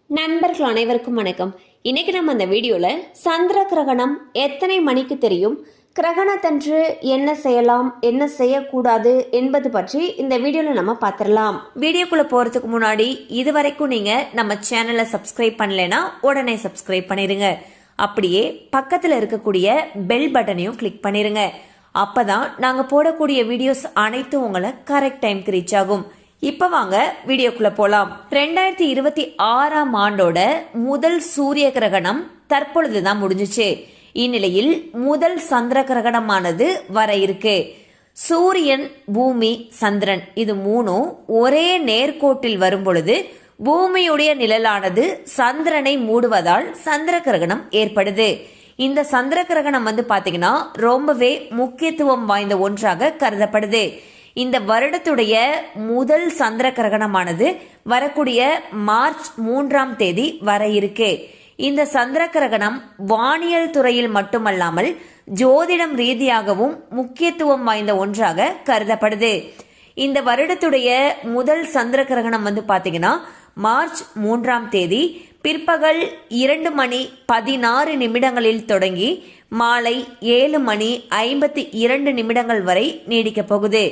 நண்பர்கள் அனைவருக்கும் வணக்கம். இன்னைக்கு நம்ம அந்த வீடியோல சந்திர கிரகணம் எத்தனை மணிக்கு தெரியும், கிரகணத்தன்று என்ன செய்யலாம் என்ன செய்யக்கூடாது என்பது பற்றி இந்த வீடியோல நம்ம பார்த்துடலாம். வீடியோக்குள்ள போறதுக்கு முன்னாடி இதுவரைக்கும் நீங்க நம்ம சேனலை சப்ஸ்கிரைப் பண்ணலைன்னா உடனே சப்ஸ்கிரைப் பண்ணிருங்க. அப்படியே பக்கத்துல இருக்கக்கூடிய பெல் பட்டனையும் கிளிக் பண்ணிருங்க. அப்பதான் நாங்க போடக்கூடிய வீடியோஸ் அனைத்தும் உங்களை கரெக்ட் டைம்க்கு ரீச் ஆகும். இப்ப வாங்க வீடியோக்குள்ள போலாம். 2026ஆம் ஆண்டோட முதல் சூரிய கிரகணம் தற்பொழுதுதான் முடிஞ்சிச்சு. இந்நிலையில் முதல் சந்திர கிரகணமானது வர இருக்கு. சூரியன், பூமி, சந்திரன் இது மூணும் ஒரே நேர்கோட்டில் வரும் பொழுது பூமியுடைய நிழலானது சந்திரனை மூடுவதால் சந்திர கிரகணம் ஏற்படுது. இந்த சந்திர கிரகணம் பாத்தீங்கன்னா ரொம்பவே முக்கியத்துவம் வாய்ந்த ஒன்றாக கருதப்படுது. இந்த வருடத்துடைய முதல் சந்திர கிரகணமானது வரக்கூடிய மார்ச் 3ஆம் தேதி வர இருக்கு. இந்த சந்திர கிரகணம் வானியல் துறையில் மட்டுமல்லாமல் ஜோதிடம் ரீதியாகவும் முக்கியத்துவம் வாய்ந்த ஒன்றாக கருதப்படுது. இந்த வருடத்துடைய முதல் சந்திர கிரகணம் பாத்தீங்கன்னா மார்ச் 3ஆம் தேதி பிற்பகல் 2:16 தொடங்கி மாலை 7:52 வரை நீடிக்க போகுது.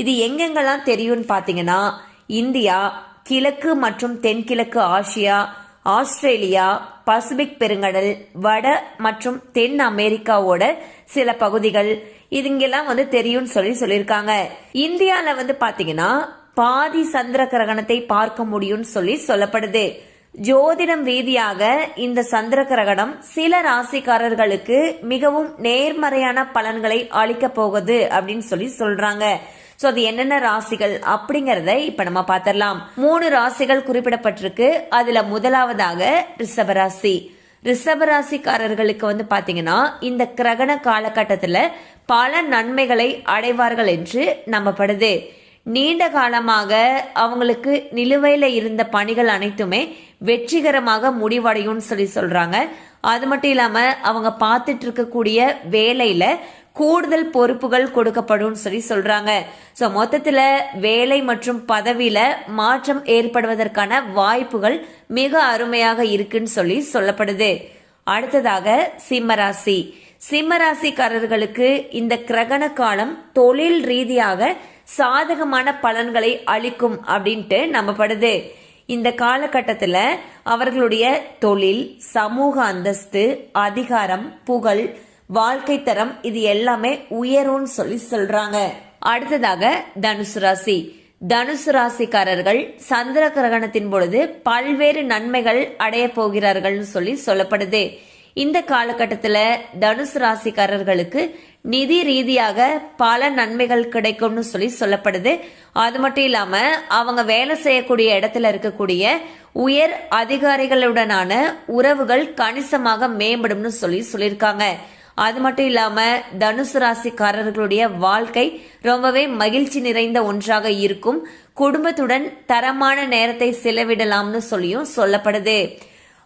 இது எங்கெங்கெல்லாம் தெரியும்னு பாத்தீங்கன்னா இந்தியா, கிழக்கு மற்றும் தென்கிழக்கு ஆசியா, ஆஸ்திரேலியா, பசிபிக் பெருங்கடல், வட மற்றும் தென் அமெரிக்காவோட சில பகுதிகள் இதுங்கெல்லாம் தெரியும்னு சொல்லியிருக்காங்க. இந்தியால பாத்தீங்கன்னா பாதி சந்திர கிரகணத்தை பார்க்க முடியும்னு சொல்லப்படுது. ஜோதிடம் ரீதியாக இந்த சந்திர கிரகணம் சில ராசிக்காரர்களுக்கு மிகவும் நேர்மறையான பலன்களை அளிக்க போகுது அப்படின்னு சொல்றாங்க. சோ அது என்னென்ன ராசிகள் அப்படிங்கறத இப்ப நம்ம பாத்திரலாம். 3 ராசிகள் குறிப்பிடப்பட்டிருக்கு. அதுல முதலாவதாக ரிஷபராசி. ரிஷபராசிக்காரர்களுக்கு பாத்தீங்கன்னா இந்த கிரகண காலகட்டத்துல பல நன்மைகளை அடைவார்கள் என்று நம்பப்படுது. நீண்ட காலமாக அவங்களுக்கு நிலுவையில இருந்த பணிகள் அனைத்துமே வெற்றிகரமாக முடிவடையும் சொல்றாங்க. அது மட்டும் இல்லாம அவங்க பார்த்துட்டு இருக்கக்கூடிய வேலையில கூடுதல் பொறுப்புகள் கொடுக்கப்படும் சொல்றாங்க. சோ மொத்தத்துல வேலை மற்றும் பதவியில மாற்றம் ஏற்படுவதற்கான வாய்ப்புகள் மிக அருமையாக இருக்குன்னு சொல்லப்படுது. அடுத்ததாக சிம்மராசி. சிம்மராசிக்காரர்களுக்கு இந்த கிரகண காலம் தொழில் ரீதியாக சாதகமான பலன்களை அளிக்கும் அப்படின்ட்டு நம்பப்படுது. இந்த காலகட்டத்துல அவர்களுடைய தொழில், சமூக அந்தஸ்து, அதிகாரம், புகழ், வாழ்க்கை தரம் இது எல்லாமே உயரும் சொல்றாங்க. அடுத்ததாக தனுசு ராசி. தனுசு ராசிக்காரர்கள் சந்திர கிரகணத்தின் பொழுது பல்வேறு நன்மைகள் அடைய போகிறார்கள் சொல்லப்படுது. இந்த காலகட்டத்துல தனுசு ராசிக்காரர்களுக்கு நிதி ரீதியாக பல நன்மைகள் கிடைக்கும்னு சொல்லப்படுது. அது மட்டும் இல்லாம அவங்க வேலை செய்யக்கூடிய இடத்துல இருக்கக்கூடிய உயர் அதிகாரிகளுடனான உறவுகள் கணிசமாக மேம்படும் சொல்லியிருக்காங்க. அது மட்டும் இல்லாம தனுசு ராசிக்காரர்களுடைய வாழ்க்கை ரொம்பவே மகிழ்ச்சி நிறைந்த ஒன்றாக இருக்கும். குடும்பத்துடன் தரமான நேரத்தை செலவிடலாம்னு சொல்லப்படுது.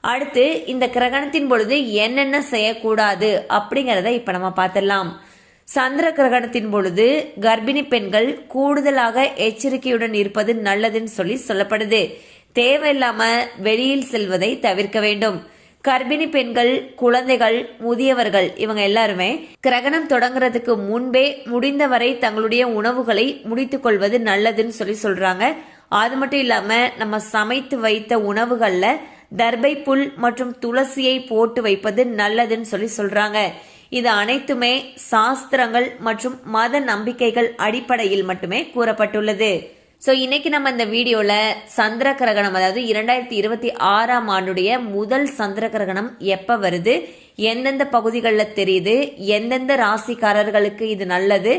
அடுத்து இந்த கிரகணத்தின் பொழுது என்னென்ன செய்யக்கூடாது அப்படிங்கறத இப்ப நம்ம பார்த்திடலாம். சந்திர கிரகணத்தின் பொழுது கர்ப்பிணி பெண்கள் கூடுதலாக எச்சரிக்கையுடன் இருப்பது நல்லதுன்னு சொல்லப்படுது. தேவையில்லாம வெளியில் செல்வதை தவிர்க்க வேண்டும். கர்ப்பிணி பெண்கள், குழந்தைகள், முதியவர்கள் இவங்க எல்லாருமே கிரகணம் தொடங்குறதுக்கு முன்பே முடிந்தவரை தங்களுடைய உணவுகளை முடித்துக் கொள்வது நல்லதுன்னு சொல்றாங்க. அது மட்டும் இல்லாம நம்ம சமைத்து வைத்த உணவுகள்ல தர்பை புல் மற்றும் துளசியை போட்டு வைப்பது நல்லதுன்னு சொல்றாங்க. இது அனைத்துமே சாஸ்திரங்கள் மற்றும் மத நம்பிக்கைகள் அடிப்படையில் மட்டுமே கூறப்பட்டுள்ளது. சோ இன்னைக்கு நம்ம இந்த வீடியோல சந்திர கிரகணம், அதாவது 2026ஆம் ஆண்டுடைய முதல் சந்திர கிரகணம் எப்ப வருது, எந்தெந்த பகுதிகளில் தெரியுது, எந்தெந்த ராசிக்காரர்களுக்கு இது நல்லது,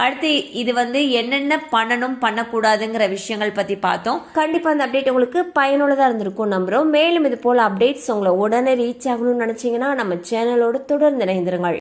அடுத்து இது என்னென்ன பண்ணணும் பண்ணக்கூடாதுங்கிற விஷயங்கள் பத்தி பார்த்தோம். கண்டிப்பா அந்த அப்டேட் உங்களுக்கு பயனுள்ளதா இருந்திருக்கும் நம்புறோம். மேலும் இது போல அப்டேட்ஸ் உங்களை உடனே ரீச் ஆகணும்னு நினைச்சீங்கன்னா நம்ம சேனலோட தொடர்ந்து இணைந்திருங்கள்.